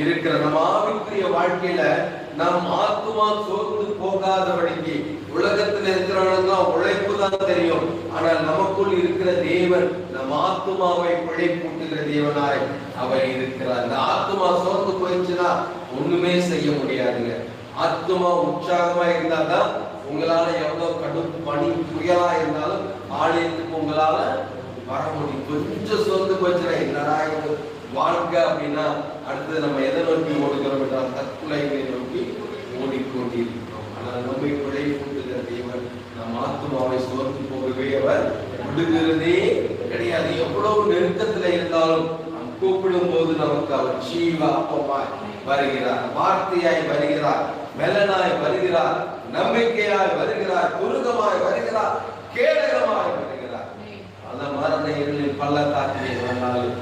இருக்கிற நம்ம ஆவிக்குரிய வாழ்க்கையில நம் ஆத்துமா சோர்ந்து போகாதபடிக்கு, உலகத்தில் இருக்கிறவனுக்கு உழைப்பு தான் தெரியும், ஆனால் நமக்குள் இருக்கிற தேவன் நம் ஆத்துமாவை பிழைப்பூட்டுகிற தேவனாய் அவர் இருக்கிறார். இந்த ஆத்துமா சோர்ந்து போயிடுச்சுன்னா ஒண்ணுமே செய்ய முடியாதுங்க. ஆத்துமா உற்சாகமா இருந்தாதான் உங்களால எவ்வளவு கடும் பனி புயலா இருந்தாலும் ஆலயத்துக்கு உங்களால வர முடியும். கொஞ்சம் சோர்ந்து போச்சுன்னா என்னடா இது வாழ்க்கை அப்படின்னா அடுத்தது நம்ம எதை நோக்கி ஓடுகிறோம் என்றால் தற்கொலைகளை நோக்கி ஓடிக்கொண்டிருக்கிறோம். ஆனால் நம்மை பிழைப்பூட்டுகிற தேவன் நம் ஆத்துமாவை சோர்ந்து போகவே அவர் விடுகிறதே கிடையாது. எவ்வளவு நெருக்கத்துல இருந்தாலும் கூப்பிடும் போது நமக்கு அவர் ஜீவாப்பமாய் வருகிறார், வார்த்தையாய் வருகிறார், மெலனாய் வருகிறார், நம்பிக்கையாய் வருகிறார், துருகமாய் வருகிறார், கேடகமாய் வருகிறார். அந்த மரண இருளில் பள்ளத்தாக்கிலே வந்தாலும்